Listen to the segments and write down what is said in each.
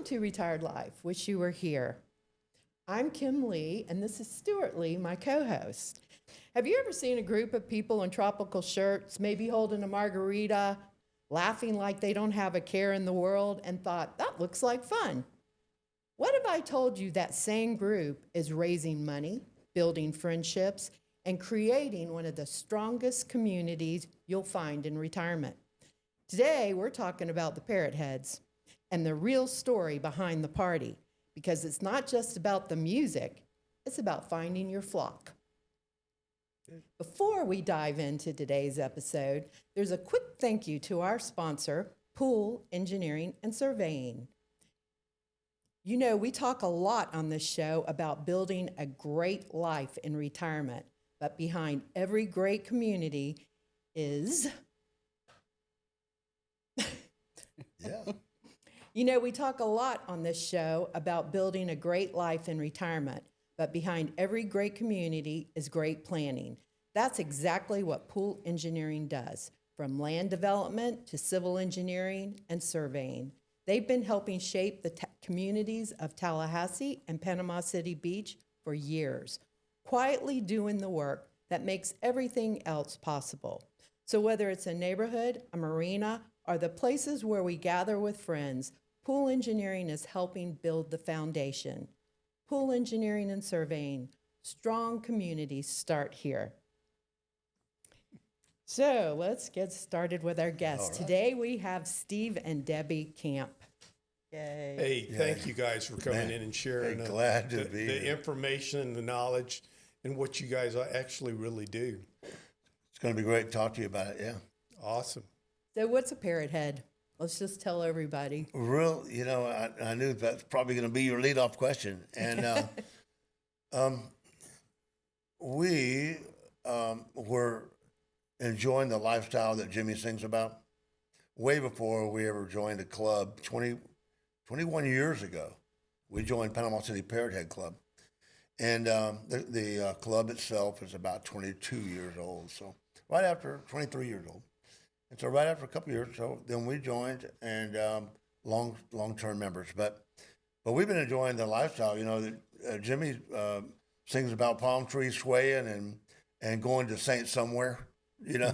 to Retired Life. Wish you were here. I'm Kim Lee, and this is Stuart Lee, my co-host. Have you ever seen a group of people in tropical shirts, maybe holding a margarita, laughing like they don't have a care in the world, and thought, that looks like fun? What if I told you that same group is raising money, building friendships, and creating one of the strongest communities you'll find in retirement? Today, we're talking about the Parrot Heads and the real story behind the party, because it's not just about the music, it's about finding your flock. Before we dive into today's episode, there's a quick thank you to our sponsor, Pool Engineering and Surveying. You know, we talk a lot on this show about building a great life in retirement, but behind every great community is... Yeah. You know, we talk a lot on this show about building a great life in retirement, but behind every great community is great planning. That's exactly what Pool Engineering does, from land development to civil engineering and surveying. They've been helping shape the communities of Tallahassee and Panama City Beach for years, quietly doing the work that makes everything else possible. So whether it's a neighborhood, a marina, or the places where we gather with friends, Pool Engineering is helping build the foundation. Pool Engineering and Surveying, strong communities start here. So let's get started with our guests. All right. Today we have Steve and Debbie Camp. Yay. Hey, thank you guys for coming in and sharing glad to be the here. information, the knowledge, and what you guys actually really do. It's going to be great to talk to you about it, yeah. Awesome. So what's a Parrot Head? Let's just tell everybody. I knew that's probably going to be your leadoff question. And we were enjoying the lifestyle that Jimmy sings about way before we ever joined a club 21 years ago. We joined Panama City Parrot Head Club. And the club itself is about 22 years old. So right after 23 years old. And so right after a couple of years, so then we joined and long-term members. But we've been enjoying the lifestyle. You know, Jimmy sings about palm trees swaying and going to Saint somewhere, you know,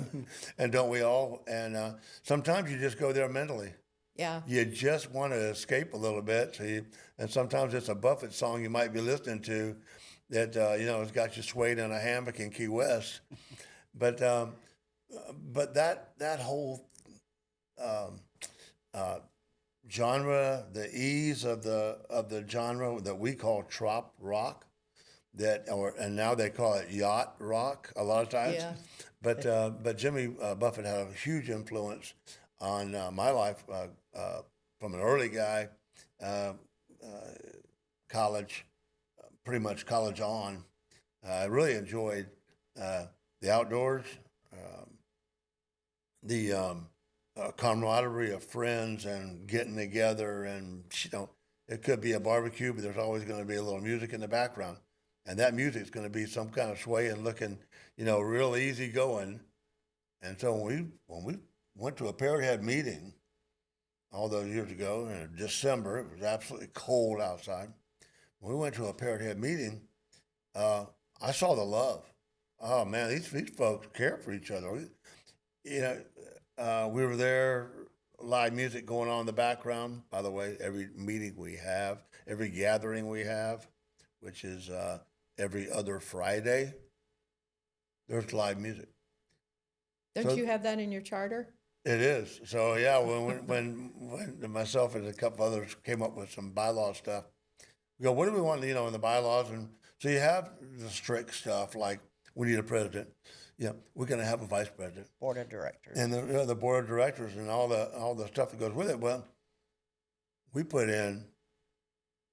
and don't we all? And sometimes you just go there mentally. Yeah. You just want to escape a little bit. And sometimes it's a Buffett song you might be listening to that, has got you swayed in a hammock in Key West. But that whole genre, the ease of the genre that we call trop rock, and now they call it yacht rock a lot of times. Yeah. But Jimmy Buffett had a huge influence on my life from an early guy, college, pretty much college on. I really enjoyed the outdoors. The camaraderie of friends and getting together, and it could be a barbecue, but there's always going to be a little music in the background, and that music is going to be some kind of swaying, looking, real easy going. And so when we went to a Parrot Head meeting all those years ago in December, it was absolutely cold outside. When we went to a Parrot Head meeting, I saw the love. Oh man, these folks care for each other. We were there, live music going on in the background. By the way, every meeting we have, every gathering we have, which is every other Friday, there's live music. Don't you have that in your charter? It is. So yeah, when myself and a couple others came up with some bylaw stuff, we go, what do we want, in the bylaws? And so you have the strict stuff like we need a president. Yeah, we're going to have a vice president, board of directors, and the board of directors and all the stuff that goes with it. Well, we put in,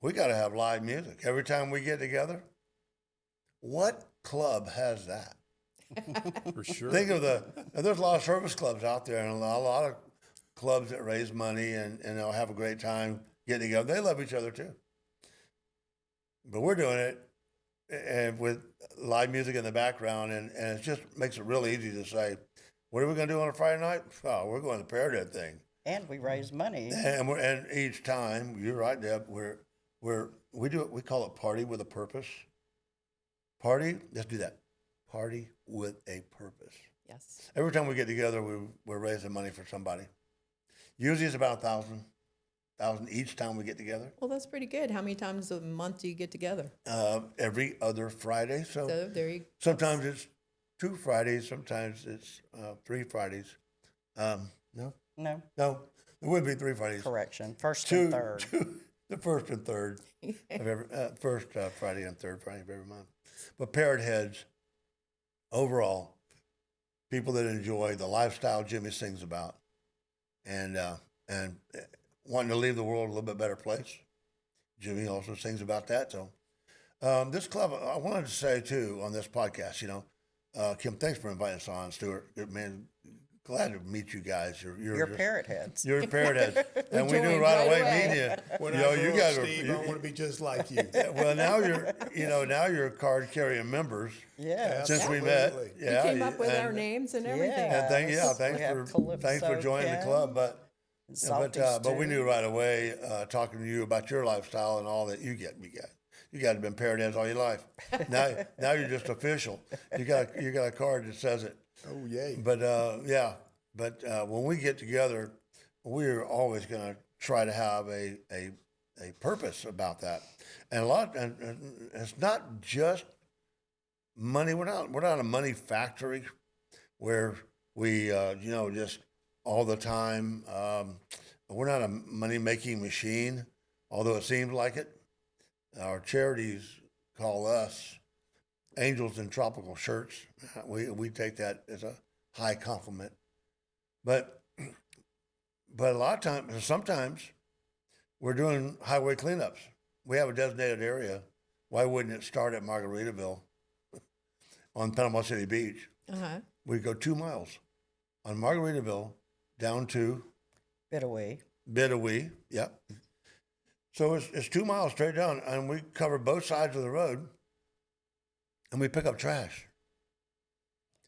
we got to have live music every time we get together. What club has that? For sure. Think of there's a lot of service clubs out there, and a lot of clubs that raise money and they'll have a great time getting together. They love each other too. But we're doing it and with live music in the background, and it just makes it really easy to say, what are we going to do on a Friday night? Oh, we're going to the Parrot Head thing. And we raise money. And each time, you're right, Deb, we call it party with a purpose. Party, let's do that. Party with a purpose. Yes. Every time we get together, we're raising money for somebody. Usually it's about $1,000 each time we get together. Well, that's pretty good. How many times a month do you get together? Every other Friday. So there you sometimes it's 2 Fridays, sometimes it's 3 Fridays. No, No, it would be 3 Fridays. correction. First and third. The first and third of every first Friday and third Friday of every month. But Parrot Heads, overall, people that enjoy the lifestyle Jimmy sings about, and wanting to leave the world a little bit better place. Jimmy also sings about that. So this club, I wanted to say too on this podcast, Kim, thanks for inviting us on, Stuart. Man, glad to meet you guys. You're Parrot Heads. You're Parrot Heads, and we knew joined right right away away. meeting you. When You I know, grow you up, guys are. Steve, I want to be just like you. Well, now you're card carrying members. Yeah. Since we met, Absolutely. yeah, came up with and- our names and everything. Yeah. And We have thanks for joining the Calypso club. But Salty but we Stew. knew right away, talking to you about your lifestyle and all that you got to have been Parrot Heads all your life. Now you're just official. You got a card that says it. Oh, yay. But when we get together, we're always going to try to have a purpose about that. And and it's not just money. We're not a money factory where we just all the time. We're not a money making machine, although it seems like it. Our charities call us angels in tropical shirts. We take that as a high compliment. But a lot of times, sometimes we're doing highway cleanups. We have a designated area. Why wouldn't it start at Margaritaville on Panama City Beach? Uh-huh. We go 2 miles on Margaritaville down to Bidawee. Yep. So it's 2 miles straight down, and we cover both sides of the road, and we pick up trash.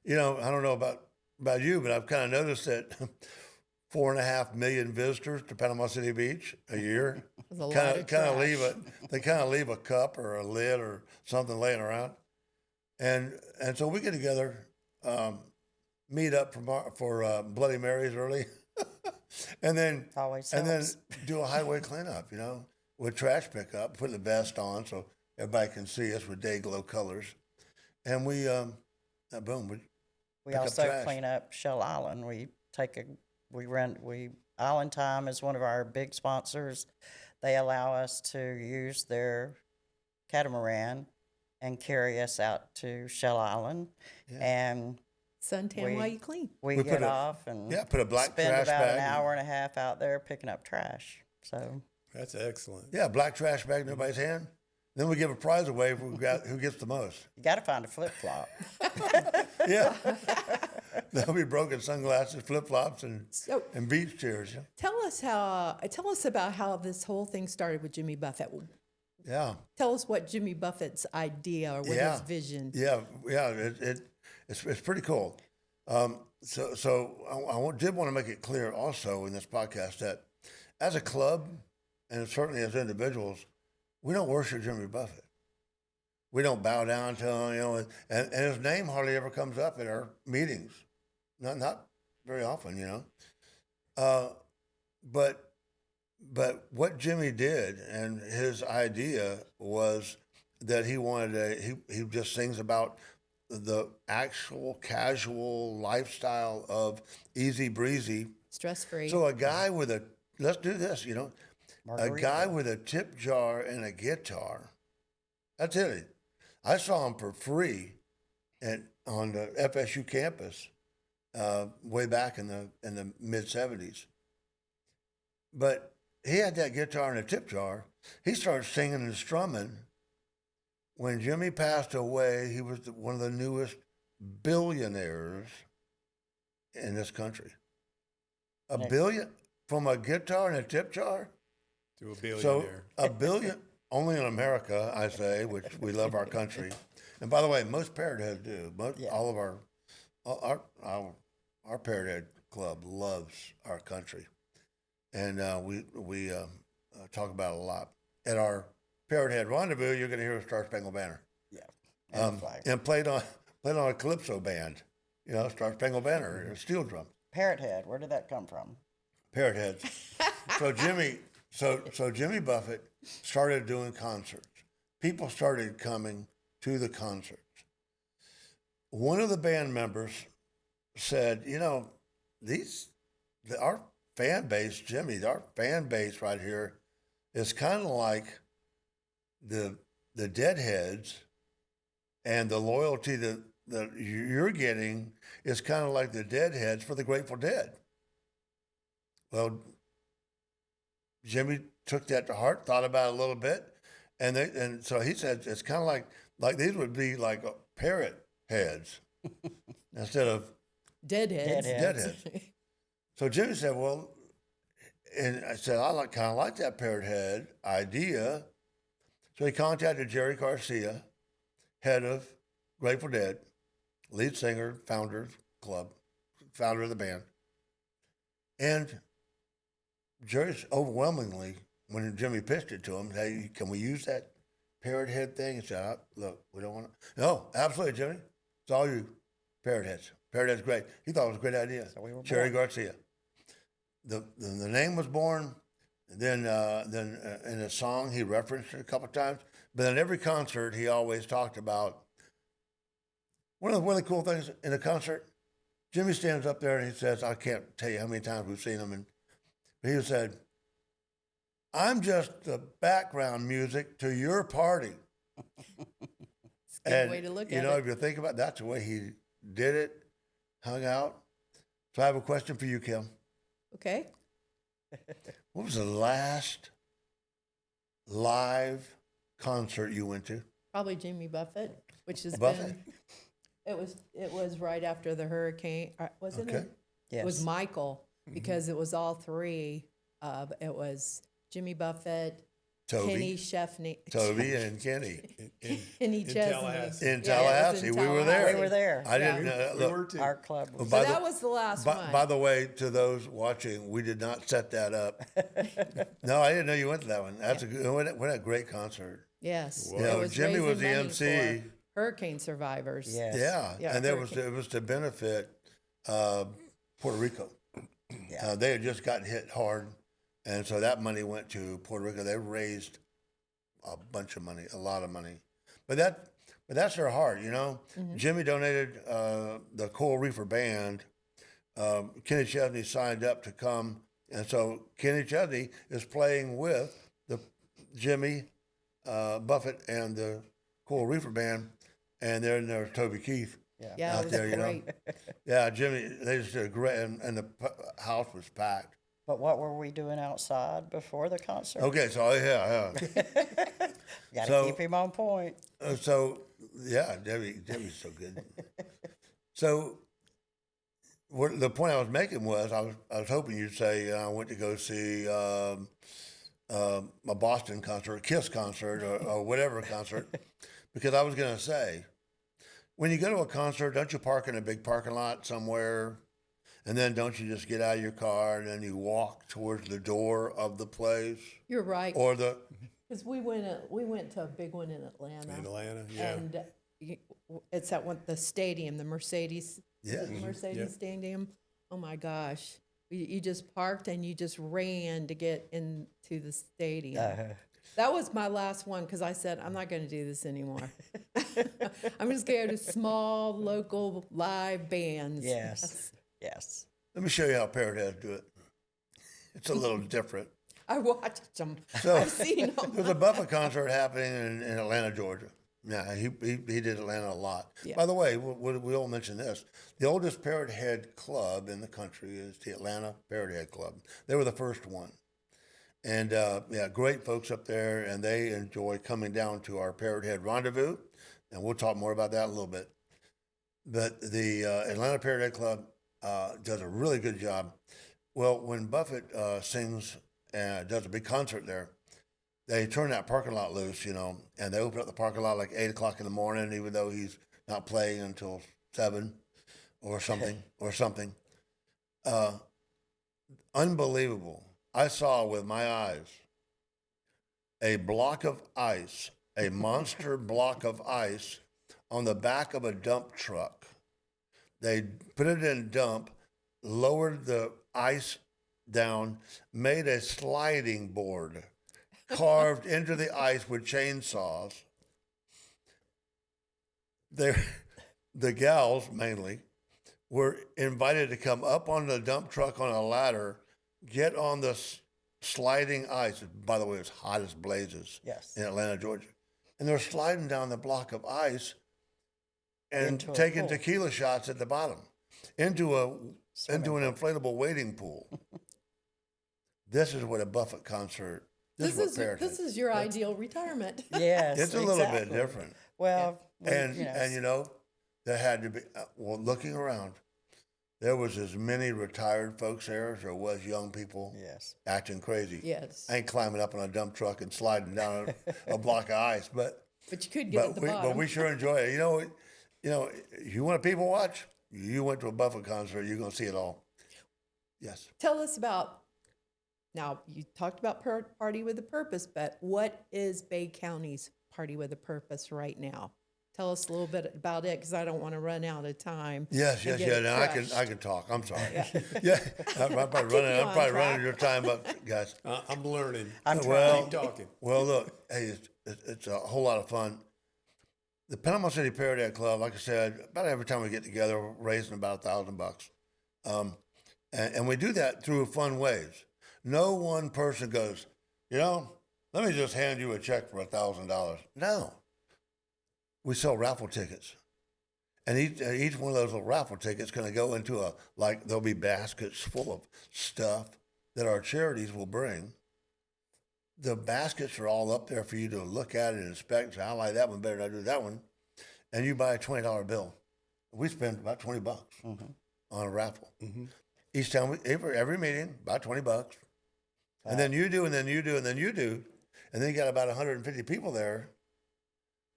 I don't know about you, but I've kind of noticed that 4.5 million visitors to Panama City Beach a year There's a lot kind of of trash. leave a cup or a lid or something laying around, and so we get together, meet up for Bloody Marys early, and then Always and then helps. do a highway cleanup, with trash pickup, put the vest on so everybody can see us with day glow colors, and we boom, We pick up also trash. clean up Shell Island. Island Time is one of our big sponsors. They allow us to use their catamaran and carry us out to Shell Island, and Suntan while you clean. we We get put a- off and put a black spend trash about bag. an hour and a half out there picking up trash. So That's excellent. Yeah, black trash bag in everybody's hand. Then we give a prize away who gets the most. you got to find a flip flop. Yeah, there'll be broken sunglasses, flip flops, So and beach chairs. tell us about how this whole thing started with Jimmy Buffett. Yeah, Tell us what Jimmy Buffett's idea or what Yeah. his vision. yeah. It's pretty cool. So I did want to make it clear also in this podcast that as a club and certainly as individuals, we don't worship Jimmy Buffett. We don't bow down to him, and his name hardly ever comes up at our meetings. Not very often, But what Jimmy did and his idea was that he just sings about the actual casual lifestyle of easy breezy. Stress free. So a guy let's do this, a guy Margarita. with a tip jar and a guitar. That's it. I saw him for free on the FSU campus way back in the mid '70s. But he had that guitar and a tip jar. He started singing and strumming. When Jimmy passed away, he was one of the newest billionaires in this country. A Nice. billion from a guitar and a tip jar. To a So billionaire. a billion only in America, I say, which we love our country. And by the way, most Parrot Heads do. Yeah. All of our Parrot Head club loves our country. and we talk about it a lot. At our Parrot Head rendezvous, you're going to hear a Star Spangled Banner, Yeah. And flag. and played on a calypso band, Star Spangled Banner, a steel drum. Parrot Head, where did that come from? Parrot Heads. So Jimmy Buffett started doing concerts. People started coming to the concerts. One of the band members said, our fan base, Jimmy, our fan base right here is kind of like the Deadheads, and the loyalty that you're getting is kind of like the Deadheads for the Grateful Dead. Well, Jimmy took that to heart, thought about it a little bit, and so he said it's kind of like these would be like Parrot Heads instead of Deadheads. Deadheads. So Jimmy said, well, and I said, I kind of like that Parrot Head idea. So he contacted Jerry Garcia, head of Grateful Dead, lead singer, founder of the band. And Jerry's overwhelmingly, when Jimmy pitched it to him, hey, can we use that Parrot Head thing? He said, look, we don't want to. No, absolutely, Jimmy. It's all you, Parrot Heads. Parrot Head's great. He thought it was a great idea. So we were Jerry born. Garcia. The name was born. Then in a song, he referenced it a couple of times. But in every concert, he always talked about one of the really cool things in a concert. Jimmy stands up there and he says, I can't tell you how many times we've seen him. But he said, I'm just the background music to your party. It's a good way to look at it. If you think about it, that's the way he did it, hung out. So I have a question for you, Kim. Okay. What was the last live concert you went to? Probably Jimmy Buffett, which has Buffett? been, it was right after the hurricane, wasn't Okay. it? Yes. It was Michael, because it was all three. It was Jimmy Buffett, Kenny Chesney. Toby and Kenny. Kenny Chesney. Tallahassee. In Yeah, it was Tallahassee. in We were there. We were there. I didn't Yeah. know. We Look, were too. Our club was So that was the last one. by the way, to those watching, we did not set that up. No, I didn't know you went to that one. That's what a great concert. Yes. Wow. It Yeah, was Jimmy was raising the money MC. for hurricane survivors. Yes. Yeah, Yeah, and hurricane. it was to benefit Puerto Rico. Yeah. They had just gotten hit hard, and so that money went to Puerto Rico. They raised a bunch of money, a lot of money, but that's their heart, Jimmy donated the Coral Reefer Band. Kenny Chesney signed up to come, and so Kenny Chesney is playing with the Jimmy Buffett and the Coral Reefer Band, and then there's Toby Keith. Yeah, Out it was there, great. Yeah, Jimmy, they just did a great, and the house was packed. But what were we doing outside before the concert? Okay, so yeah. Got to So- keep him on point. Yeah, Debbie's so good. So, the point I was making was I was hoping you'd say I went to go see a Boston concert, a Kiss concert, or whatever concert, because I was going to say, when you go to a concert, don't you park in a big parking lot somewhere, and then don't you just get out of your car and then you walk towards the door of the place, You're right. or the Because we went to a big one in Atlanta. In Atlanta, yeah. And it's at the stadium, the Mercedes. Yeah. Mercedes Yeah. Stadium. Oh my gosh. You just parked and you just ran to get into the stadium. That was my last one because I said, I'm not going to do this anymore. I'm just going to go to small, local, live bands. Yes. Yes. Let me show you how Parrot Heads do it. It's a little different. I watched them. So I've seen them. there's a Buffett concert happening in Atlanta, Georgia. Yeah, he did Atlanta a lot. Yeah. By the way, we all mention this. The oldest Parrot Head club in the country is the Atlanta Parrot Head Club. They were the first one. And great folks up there, and they enjoy coming down to our Parrot Head rendezvous, and we'll talk more about that in a little bit. But the Atlanta Parrot Head Club does a really good job. Well, when Buffett sings and does a big concert there, they turn that parking lot loose, and they open up the parking lot like 8 o'clock in the morning, even though he's not playing until 7 or something. Unbelievable I saw with my eyes a block of ice, a monster block of ice on the back of a dump truck. They put it in dump, lowered the ice down, made a sliding board, carved into the ice with chainsaws. The gals mainly were invited to come up on the dump truck on a ladder, get on the sliding ice. By the way, it's hot as blazes Yes. in Atlanta, Georgia. And they're sliding down the block of ice and Into a taking pool. tequila shots at the bottom into an inflatable wading pool. This is what a Buffett concert. This This is your ideal retirement. Yes. It's a little bit exactly. different. Well, And there had to be, looking around, there was as many retired folks there as there was young people yes. acting crazy. Yes. I ain't climbing up on a dump truck and sliding down a block of ice, but But you could get at the bottom. but we sure enjoy it. You want to people watch? You went to a Buffett concert, you're gonna see it all. Yes. Tell us about, now you talked about Party with a Purpose, but what is Bay County's Party with a Purpose right now? Tell us a little bit about it, because I don't want to run out of time. Yes. and get it Now crushed. I can talk. I'm sorry. Yeah. I'm probably running your time up, guys. I'm learning. I'm Well, Keep talking. Well, look, hey, it's a whole lot of fun. The Panama City Parrot Head Club, like I said, about every time we get together, we're raising about $1,000. And we do that through fun ways. No one person goes, let me just hand you a check for $1,000. No. We sell raffle tickets. And each one of those little raffle tickets going to go into there'll be baskets full of stuff that our charities will bring. The baskets are all up there for you to look at and inspect. So I like that one better than I do that one. And you buy a $20 bill. We spend about $20 on a raffle. Each time, every meeting, about $20. And then you do, and then you do, and then you do. And then you got about 150 people there.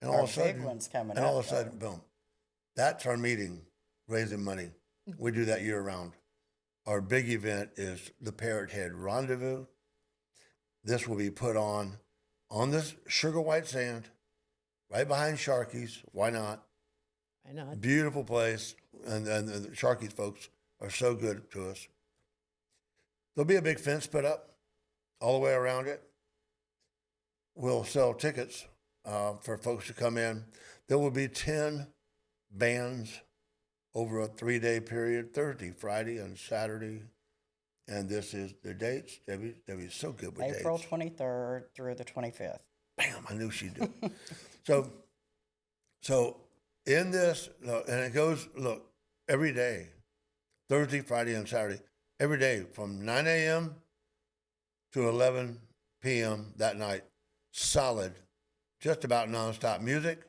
And all Our of a sudden, big one's coming and all up, of a sudden, boom. That's our meeting, raising money. We do that year round. Our big event is the Parrot Head Rendezvous. This will be put on this sugar white sand, right behind Sharky's. Why not? I know. Beautiful place. And the Sharky's folks are so good to us. There'll be a big fence put up all the way around it. We'll sell tickets for folks to come in. There will be 10 bands over a 3-day period, Thursday, Friday, and Saturday. And this is the dates. Debbie's so good with April dates. 23rd through the 25th. Bam, I knew she'd do. So in this, and it goes, look, every day, Thursday, Friday, and Saturday, every day from 9 a.m. to 11 p.m. that night, solid, just about nonstop music,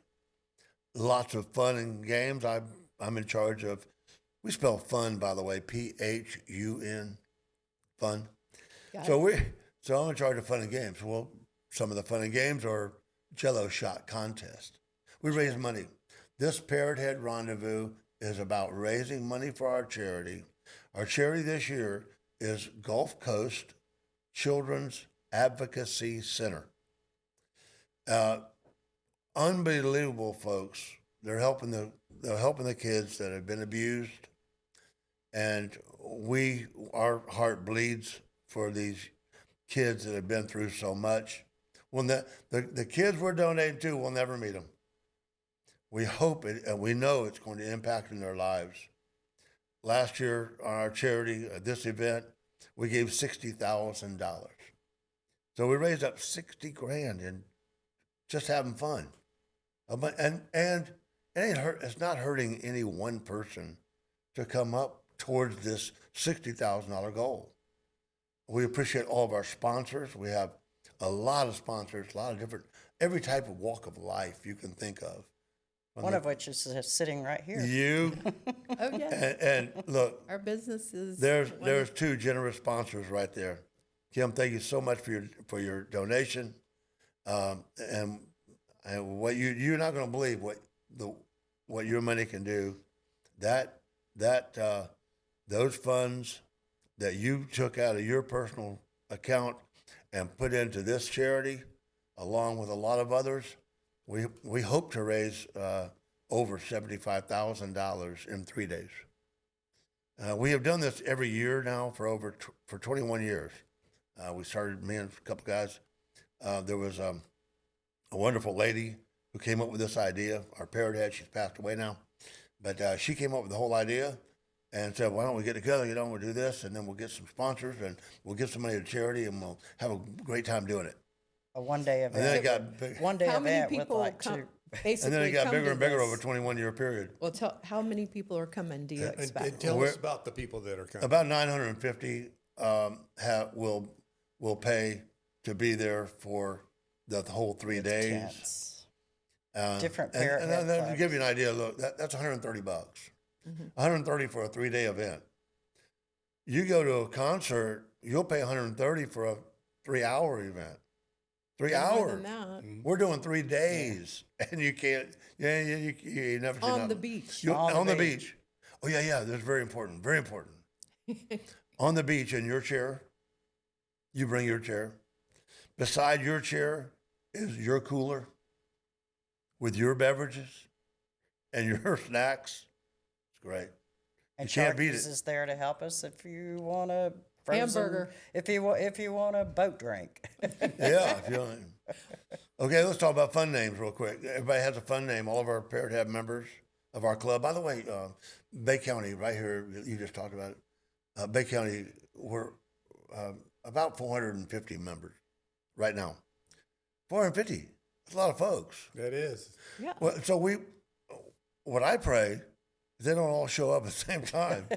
lots of fun and games. I'm in charge of, we spell fun, by the way, Phun, fun. So I'm in charge of fun and games. Well, some of the fun and games are Jello shot contest. We raise money. This Parrot Head Rendezvous is about raising money for our charity. Our charity this year is Gulf Coast Children's Advocacy Center. Unbelievable folks. They're helping the kids that have been abused, and our heart bleeds for these kids that have been through so much. When the kids we're donating to, we'll never meet them. We hope it, and we know it's going to impact in their lives. Last year on our charity, at this event, we gave $60,000. So we raised up $60,000 and just having fun. And it ain't it's not hurting any one person to come up towards this $60,000 goal. We appreciate all of our sponsors. We have a lot of sponsors, a lot of different, every type of walk of life you can think of. One of which is sitting right here. You Oh, yes. and look, Our business is. there's two generous sponsors right there. Kim, thank you so much for your donation, and what you're not going to believe what your money can do. Those funds that you took out of your personal account and put into this charity, along with a lot of others, we hope to raise over $75,000 in 3 days. We have done this every year now for 21 years. We started, me and a couple guys. There was a wonderful lady who came up with this idea. Our Parrot Head, she's passed away now, but she came up with the whole idea and said, "Why don't we get together? We'll do this, and then we'll get some sponsors, and we'll give some money to charity, and we'll have a great time doing it." A one-day event. And then it got big, One day How many event with people like come? two. Basically, and then it got come bigger to and bigger this? over a 21-year period. Well, how many people are coming? Do you And expect? tell We're- us about the people that are coming. About 950 will pay to be there for the whole 3 days. Tents. and Different Parrot Head then to clubs. give you an idea, look, that's $130. 130 for a 3-day event. You go to a concert, you'll pay 130 for a 3-hour event. 3 More hours. than that. We're doing 3 days, and you can't. You never seen On nothing. the beach. On the beach. Oh yeah. That's very important. Very important. On the beach in your chair, you bring your chair. Beside your chair is your cooler with your beverages and your snacks. It's great. And You can't beat Sharky's it. is there to help us if you want a Hamburger. If you want a boat drink. Yeah. Okay, let's talk about fun names real quick. Everybody has a fun name. All of our Parrot Head members of our club. By the way, Bay County, right here, you just talked about it. Bay County, we're about 450 members right now. 450. That's a lot of folks. That is. Yeah. Well, so what I pray is they don't all show up at the same time.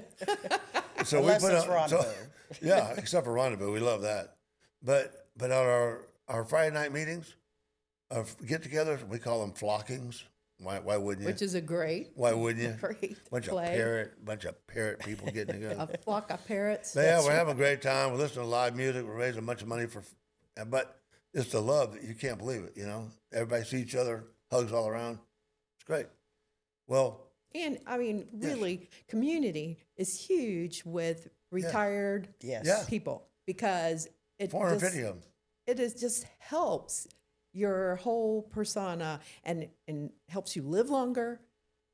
So Unless we put it's out, rendezvous. yeah, except for rendezvous, we love that. But on our Friday night meetings, get-togethers, we call them flockings. Why wouldn't you? Which is a great, Why wouldn't you? great Bunch play. of parrot people getting together. A flock of parrots. But yeah, we're having a great time. We're listening to live music. We're raising a bunch of money but it's the love that you can't believe it. Everybody sees each other, hugs all around. It's great. Well, And I mean, really, community is huge with retired Yes. Yeah. people because it 450 of them. just helps your whole persona and helps you live longer,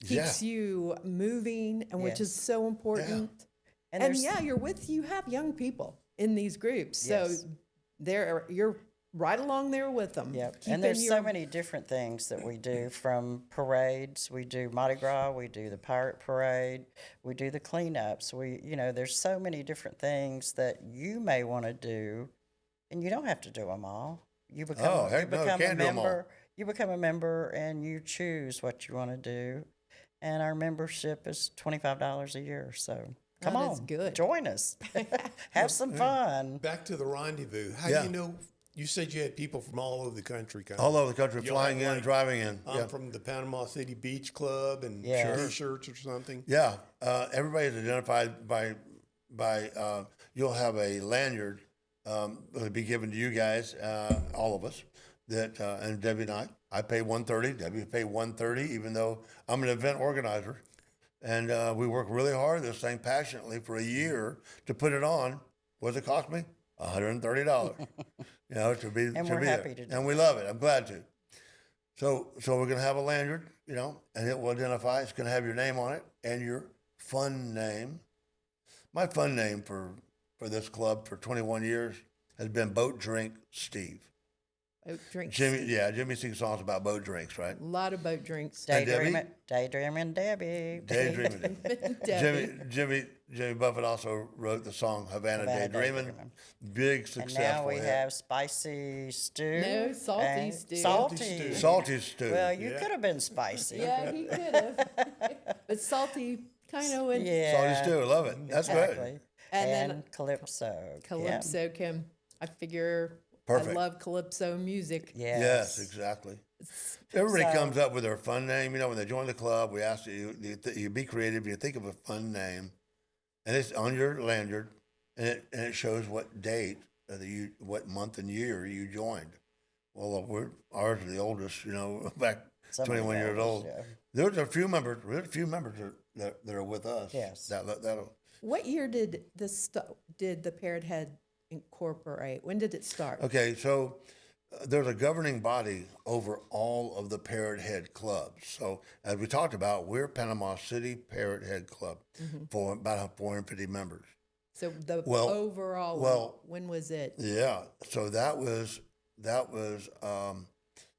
keeps you moving, and which Yes. is so important. And And there's- yeah, you have young people in these groups, Yes. so you're right along there with them. Yep. keeping And there's your- so many different things that we do, from parades. We do Mardi Gras. We do the Pirate Parade. We do the cleanups. There's so many different things that you may want to do, and you don't have to do them all. You become, Oh, you heck no, you become a can't do 'em all. member. You become a member, and you choose what you want to do. And our membership is $25 a year. So come That on, is good. join us, have some fun. Back to the rendezvous. How Yeah. do you know? You said you had people from all over the country coming. All over the country, Y'all flying have, in, like, driving in. I'm Yeah. from the Panama City Beach Club and Yeah. Sure. T-shirts or something. Yeah, everybody's identified by you'll have a lanyard that'll be given to you guys, all of us, that and Debbie and I pay $130. Debbie pay $130, even though I'm an event organizer, and we work really hard this thing passionately for a year to put it on. What does it cost me? $130. To be And to we're be happy there. to do And we love it. I'm glad to. So we're gonna have a lanyard, and it will identify. It's gonna have your name on it and your fun name. My fun name for this club for 21 years has been Boat Drink Steve. Boat drinks. Jimmy sings songs about boat drinks, right? A lot of boat drinks. And Debbie? Daydreaming Debbie. Daydreaming. Debbie. Jimmy Buffett also wrote the song Havana Havana Daydreaming. Daydreaming. Big And successful now we hit. have spicy stew. No, salty and stew. Salty Salty. stew. Salty Stew. Well, you Yeah. could have been spicy. Yeah, he could have. But salty kind of went. Yeah. Salty Stew. I love it. That's good. Exactly. And And, then Calypso. Calypso Kim. I figure Perfect. I love Calypso music. Yeah. Yes, Yes. exactly. Everybody So- comes up with their fun name. When they join the club, we ask you be creative. You think of a fun name, and it's on your lanyard, and it shows what date, what month and year you joined. Well, ours are the oldest. Back Some of 21 the years elders, old. yeah. There's a few members. That are with us. Yes. That'll What year did the Parrot Head incorporate? When did it start? Okay, so there's a governing body over all of the Parrot Head clubs. So as we talked about, we're Panama City Parrot Head Club for about 450 members. So the Well- overall, well- when was it? Yeah, so that was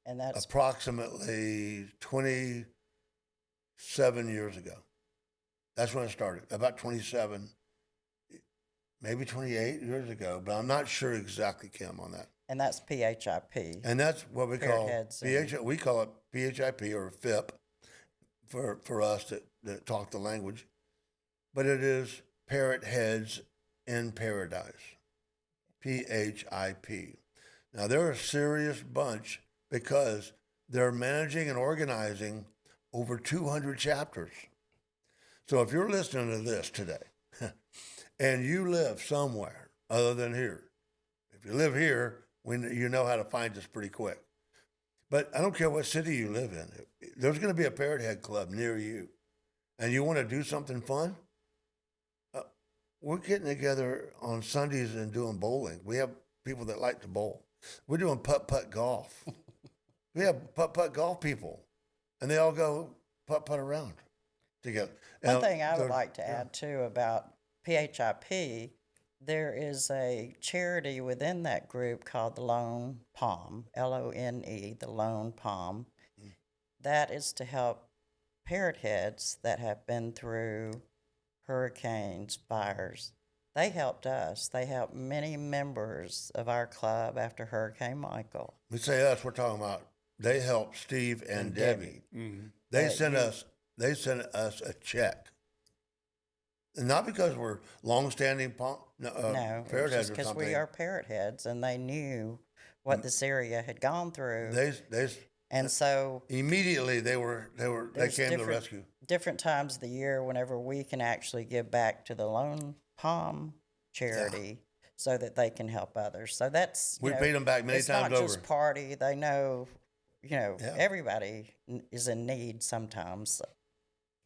And that's approximately 27 years ago. That's when it started, about 27, maybe 28 years ago, but I'm not sure exactly, Kim, on that. and that's PHIP. And that's what we Parrot call Heads we call it PHIP or FIP for us that talk the language, but it is Parrot Heads in Paradise, PHIP. Now they're a serious bunch because they're managing and organizing over 200 chapters. So if you're listening to this today and you live somewhere other than here, if you live here, you know how to find us pretty quick. But I don't care what city you live in. There's going to be a Parrot Head Club near you, and you want to do something fun, we're getting together on Sundays and doing bowling. We have people that like to bowl. We're doing putt-putt golf. We have putt-putt golf people, and they all go putt-putt around together. One thing I would like to add too about PHIP, there is a charity within that group called the Lone Palm, LONE, the Lone Palm. That is to help parrot heads that have been through hurricanes, fires. They helped us. They helped many members of our club after Hurricane Michael. We say us, we're talking about they helped Steve and Debbie. They sent us a check. And not because we're long-standing No, Parrot Heads just or because something. we are parrot heads, and they knew what this area had gone through. They And so immediately they there's came to the rescue. different times of the year whenever we can actually give back to the Lone Palm charity so that they can help others. So that's, We paid them back many it's times not over. just party. They know, Yeah. everybody is in need sometimes. So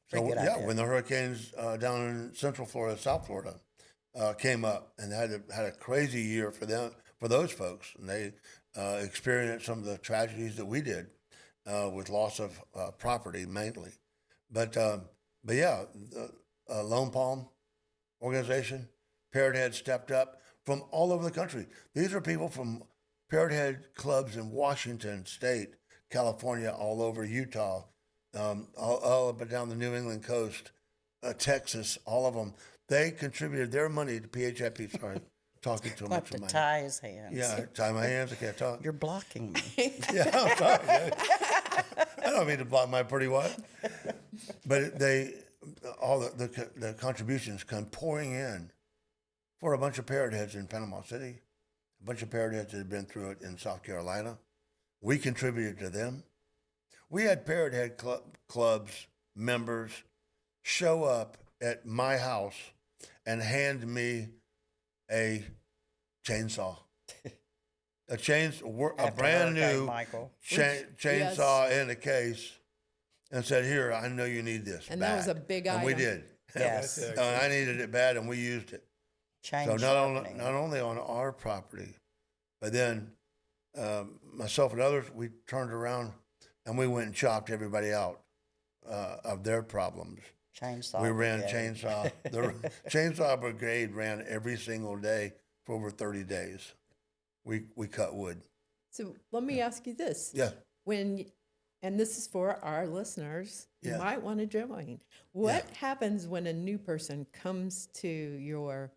So, pretty good idea. when the hurricanes down in Central Florida, South Florida, came up and had a crazy year for them, for those folks, and they experienced some of the tragedies that we did with loss of property mainly. But yeah, the Lone Palm organization, Parrot Head stepped up from all over the country. These are people from Parrot Head clubs in Washington State, California, all over Utah, all up and down the New England coast, Texas, all of them. They contributed their money to PHIP. Sorry, talking too I'll much have of to my tie his hands. yeah, tie my hands. I can't talk. You're blocking me. Yeah, I'm sorry. I don't mean to block my pretty wife, but all the contributions come pouring in for a bunch of Parrot Heads in Panama City, a bunch of Parrot Heads that had been through it in South Carolina. We contributed to them. We had Parrot Head clubs members show up at my house and hand me a chainsaw. A After brand Hurricane new Michael. chainsaw in a case, and said, "Here, I know you need this." And that was a big and we item. did. Yes. That's And I needed it bad, and we used it. Chain So sharpening. not only on our property, but then myself and others, we turned around and we went and chopped everybody out of their problems. Chainsaw. We ran brigade. chainsaw. The chainsaw brigade ran every single day for over 30 days. We cut wood. So let me ask you this. Yeah. And this is for our listeners who Yeah. might want to join. What happens when a new person comes to your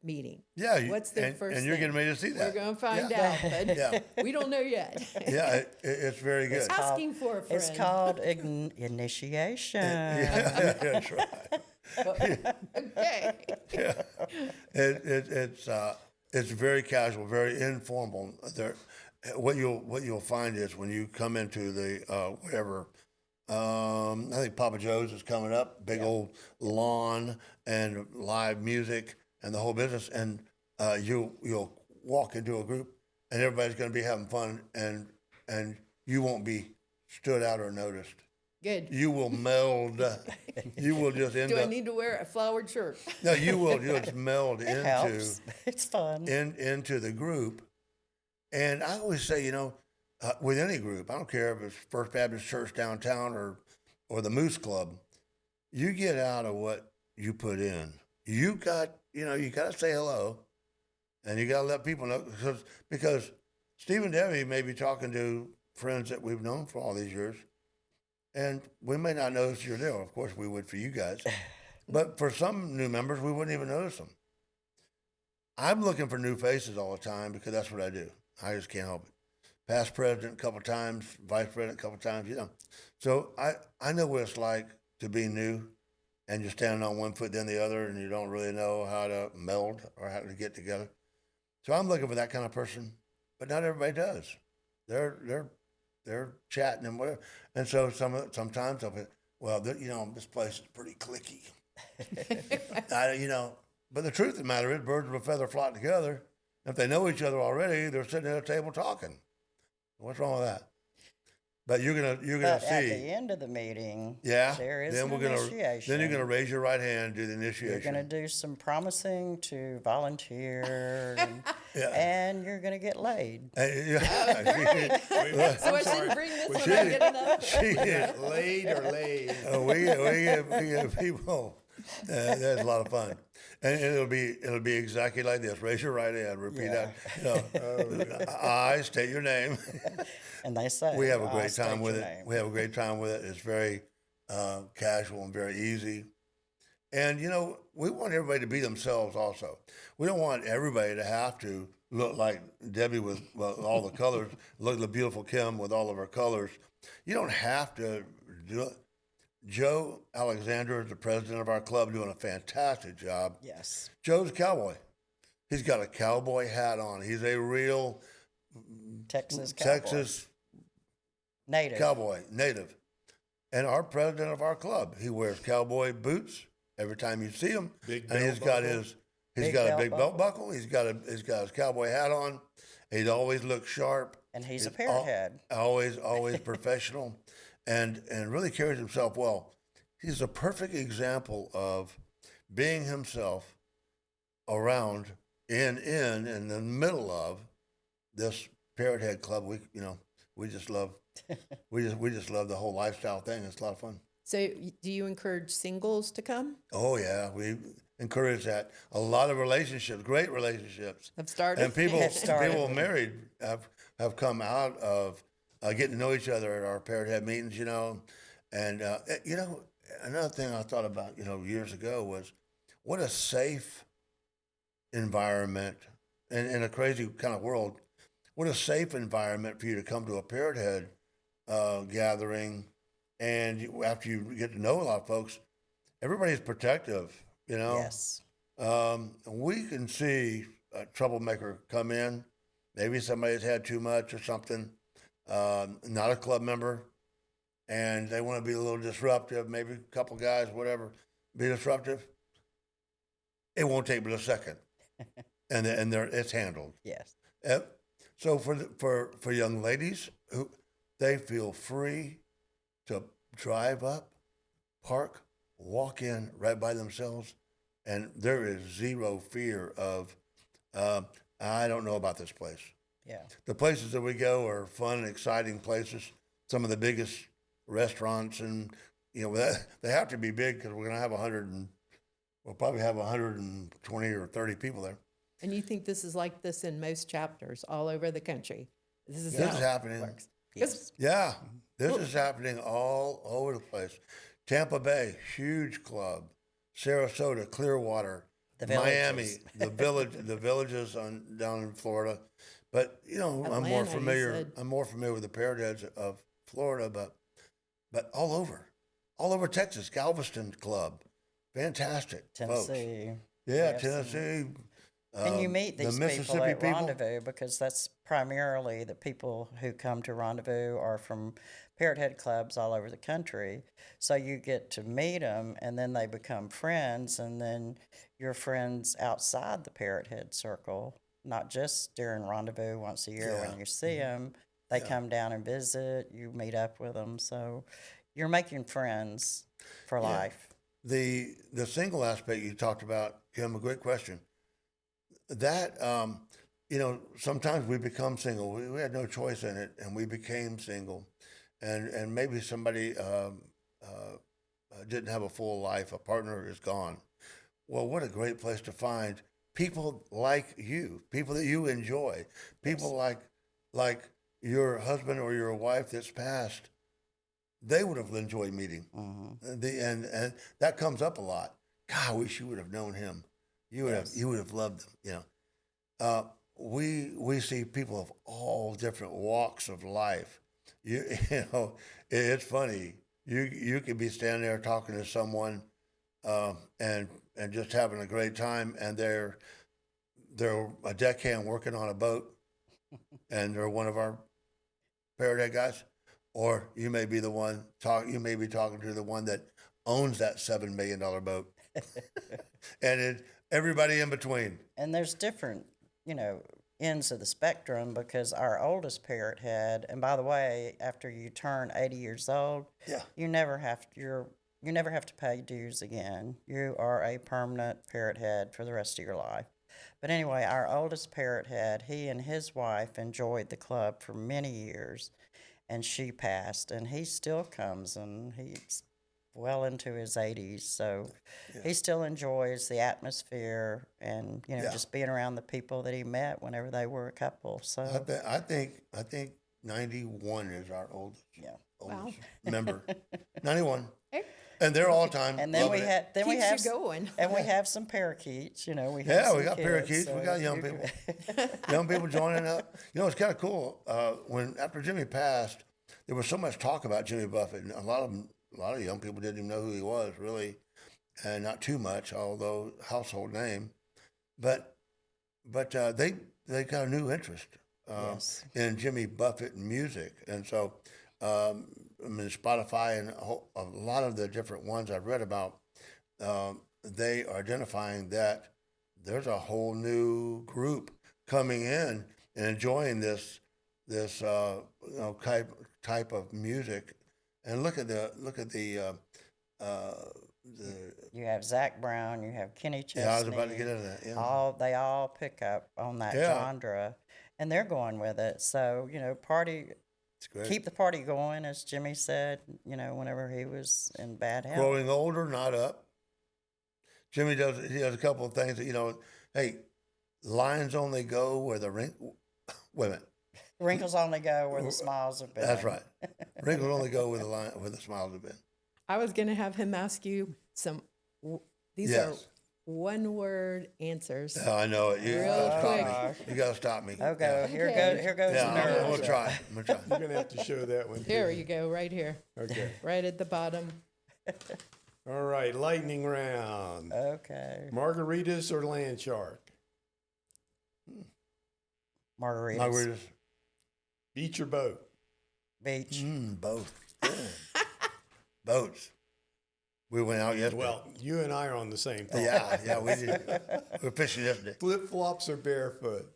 meeting? Yeah. What's their first And you're thing? getting ready to see that. We're going to find Yeah. out, but Yeah. we don't know yet. Yeah, it's very good. Asking for a friend. It's called initiation. Yeah, that's right. Okay. It's very casual, very informal. What you'll find is when you come into the whatever, I think Papa Joe's is coming up, big old lawn and live music and the whole business, and you'll walk into a group and everybody's going to be having fun, and you won't be stood out or noticed. Good. You will meld. You will just end Do I up. need to wear a flowered shirt? No, you will just meld It into helps. It's fun. into the group. And I always say, with any group, I don't care if it's First Baptist Church downtown or the Moose Club, you get out of what you put in. You got to say hello, and you got to let people know because Steve and Debbie may be talking to friends that we've known for all these years, and we may not notice you're there. Of course, we would for you guys, but for some new members, we wouldn't even notice them. I'm looking for new faces all the time because that's what I do. I just can't help it. Past president a couple times, vice president a couple times, So I know what it's like to be new and you're standing on one foot then the other and you don't really know how to meld or how to get together. So I'm looking for that kind of person, but not everybody does. They're chatting and whatever. And so sometimes I'll be, well, this place is pretty cliquey. But the truth of the matter is birds of a feather flock together. If they know each other already, they're sitting at a table talking. What's wrong with that? But you're gonna But see. at the end of the meeting, Yeah. there is Then an initiation. Then you're gonna raise your right hand, do the You're initiation. going to do some promising to volunteer, and, Yeah. and you're going to get laid. So I shouldn't bring this when I get another. She did. Laid or laid? We give people. That's a lot of fun, and it'll be exactly like this. Raise your right hand. Repeat Yeah. that. I state your name. And they say, We have a "I great state time with your it. name." We have a great time with it. It's very casual and very easy. And, we want everybody to be themselves also. We don't want everybody to have to look like Debbie with all the colors, look like beautiful Kim with all of her colors. You don't have to do it. Joe Alexander is the president of our club, doing a fantastic job. Yes. Joe's a cowboy. He's got a cowboy hat on. He's a real Texas cowboy. Texas Native. cowboy, native. And our president of our club, he wears cowboy boots every time you see him. Big and he's belt got buckle. he's Big got a belt big belt buckle. He's got his cowboy hat on. He always looks sharp. And he's a parrot head. Always professional, and really carries himself well. He's a perfect example of being himself around in the middle of this Parrot Head Club. We just love we just love the whole lifestyle thing. It's a lot of fun. So do you encourage singles to come? Oh yeah, we encourage that. A lot of relationships, great relationships, Have started? and people Have started. people married have come out of getting to know each other at our Parrot Head meetings. And another thing I thought about years ago was what a safe environment in a crazy kind of world. What a safe environment for you to come to a Parrot Head gathering, and after you get to know a lot of folks, everybody's protective. Yes. We can see a troublemaker come in. Maybe somebody's had too much or something. Not a club member, and they want to be a little disruptive. Maybe a couple guys, whatever, be disruptive. It won't take but a second, and it's handled. Yes. So for young ladies who they feel free to drive up, park, walk in right by themselves, and there is zero fear of I don't know about this place. Yeah. The places that we go are fun and exciting places. Some of the biggest restaurants, and they have to be big because we're going to have we'll probably have 120 or 30 people there. And you think this is like this in most chapters all over the country? This is This how is it happening. works. Yes. Yeah, this is happening all over the place. Tampa Bay, huge club. Sarasota, Clearwater, The Miami, villages. the villages down in Florida. But I'm Atlanta, more you familiar. said. I'm more familiar with the Parrot Heads of Florida, but all over Texas, Galveston Club, fantastic. Folks. Tennessee. Yeah, Yes, Tennessee. And you meet the these people Mississippi at Rendezvous because that's primarily the people who come to Rendezvous are from Parrot Head clubs all over the country. So you get to meet them, and then they become friends, and then you're friends outside the Parrot Head circle, not just during Rendezvous once a year Yeah. when you see them. They come down and visit, you meet up with them. So you're making friends for life. The single aspect you talked about, Kim, a great question. That sometimes we become single. We had no choice in it, and we became single, and maybe somebody didn't have a full life. A partner is gone. Well, what a great place to find people like you, people that you enjoy, people like your husband or your wife that's passed. They would have enjoyed meeting. And that comes up a lot. God, I wish you would have known him. You would have loved them. We see people of all different walks of life. It's funny. You could be standing there talking to someone, and just having a great time, and they're a deckhand working on a boat, and they're one of our Parrot Head guys, or you may be talking to the one that owns that $7 million boat, and everybody in between. And there's different, ends of the spectrum, because our oldest Parrot Head, and by the way, after you turn 80 years old, you never have to pay dues again. You are a permanent Parrot Head for the rest of your life. But anyway, our oldest Parrot Head, he and his wife enjoyed the club for many years, and she passed, and he still comes, and he's well into his 80s, so he still enjoys the atmosphere and just being around the people that he met whenever they were a couple. So I think 91 is our oldest member. 91. And they're all time. And then we have going. And we have some parakeets. We have we some got kids, parakeets. so We got young people. Young people joining up. It's kind of cool. After Jimmy passed, there was so much talk about Jimmy Buffett, and a lot of young people didn't even know who he was really, and not too much, although household name. But they got a new interest in Jimmy Buffett and music, and so. Spotify and a lot of the different ones I've read about, they are identifying that there's a whole new group coming in and enjoying this type of music. And look at the you have Zach Brown, you have Kenny Chesney. Yeah, I was about to get into that. Yeah. They all pick up on that genre, and they're going with it. So party. Keep the party going, as Jimmy said, whenever he was in bad health. Growing older, not up. He does a couple of things that, hey, lines only go where the women. Wrinkles only go where the smiles have been. That's right. Wrinkles only go where the smiles have been. I was going to have him ask you these are one-word answers. Oh, I know it. You got to stop me. Okay, here goes the nerves. I'm going to try. You're going to have to show that one. Here you go, right here. Okay. Right at the bottom. All right, lightning round. Okay. Margaritas or land shark? Margaritas. Beach or boat? Beach. Both. Boats. We went out yesterday. Well, you and I are on the same thought. Yeah, we did. We were fishing yesterday. Flip-flops or barefoot?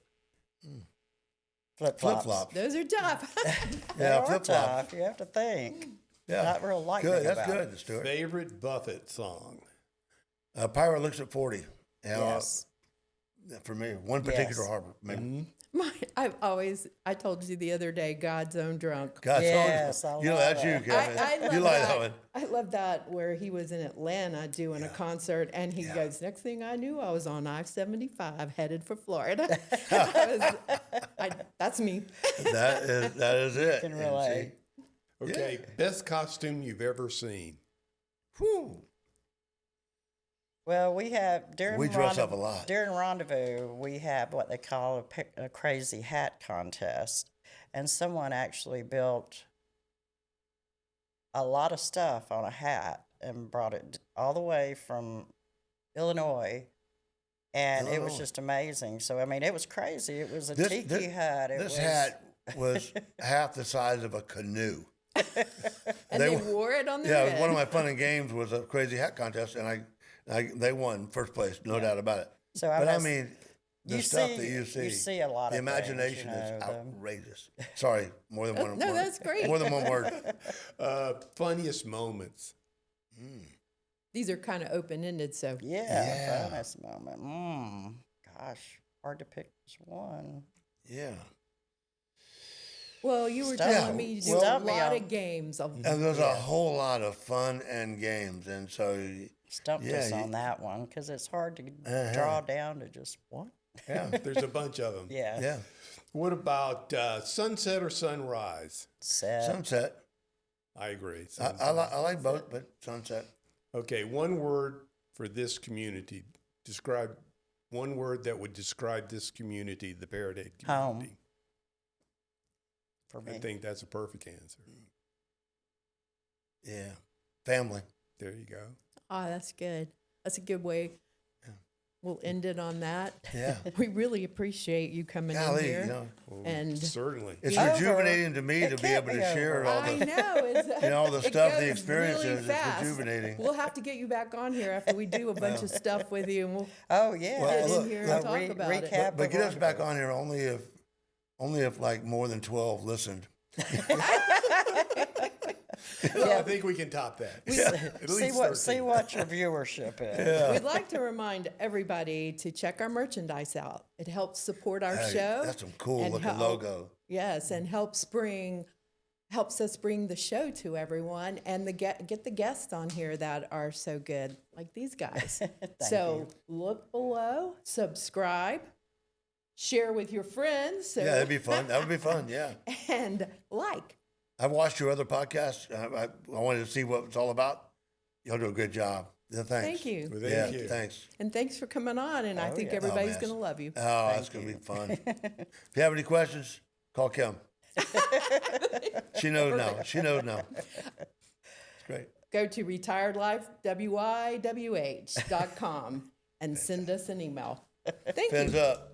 Flip-flops. Those are tough. Yeah, flip-flops. You have to think. Yeah. Not real lightning Good. That's about good, it. Stuart. Favorite Buffett song? Pirate Looks at 40. Yes. For me, one particular harbor. Maybe. I told you the other day, God's Own Drunk. God's Yes, own. I You know, love that's it. you, Kevin. I love you like that. that one. I love that where he was in Atlanta doing a concert, and he goes, next thing I knew, I was on I-75 headed for Florida. That's me. That is it. Can relate. Okay, best costume you've ever seen? Whew. Well, we have We dress up a lot. During Rendezvous, we have what they call a crazy hat contest, and someone actually built a lot of stuff on a hat and brought it all the way from Illinois, and it was just amazing. So I mean, it was crazy. It was a tiki hat. This hat was half the size of a canoe. And they wore it on their head. One of my fun and games was a crazy hat contest, and they won first place, no doubt about it. So I mean, The You stuff see- that you see. you see a lot The of things, imagination you is know, the- outrageous. Sorry, more than one No, word. that's great. More than one word. Funniest moments. These are kind of open-ended, so Yeah, funnest moment. Gosh, hard to pick just one. Yeah. well, you were Stump- telling me you do a stump me lot on- of games. And there's a whole lot of fun and games, and so Stumped Yeah, us you- on that one because it's hard to Uh-huh. draw down to just one. yeah, There's a bunch of them. Yeah. yeah. What about sunset or sunrise? Sunset. I agree. I like both, but sunset. Okay, one word for this community. Describe one word that would describe this community, the Parrot Head Home. community. For me. I think that's a perfect answer. Yeah. Family. There you go. Ah, that's good. That's a good way. We'll end it on that. Yeah. We really appreciate you coming in Golly, here. you know, And Certainly. it's Over. rejuvenating to me It to be can't able to be share over. all I the, know. It's, all the it stuff, the goes experiences. really It's fast. rejuvenating. We'll have to get you back on here after we do a bunch of stuff with you, and we'll Oh, yeah. Well, get look, in here look, and talk about it. recap. But get of us what- back on here only if like more than 12 listened. I think we can top that. At See least what 13. your viewership is. We'd like to remind everybody to check our merchandise out. It helps support our Hey, show. that's some cool and looking help- logo. Yes, and helps us bring the show to everyone and get the guests on here that are so good, like these guys. So look below, subscribe, share with your friends. So, Yeah, that'd be fun. That would be fun. Yeah. and like. I've watched your other podcasts. I wanted to see what it's all about. Y'all do a good job. Yeah, thanks. Thank you. Well, Yeah, thank you. thanks. And thanks for coming on. And I think yeah. everybody's man. going to love you. Oh, that's going to be fun. If you have any questions, call Kim. She knows now. She knows now. It's great. Go to retiredlifewywh.com and send us an email. Thank you. Fins up.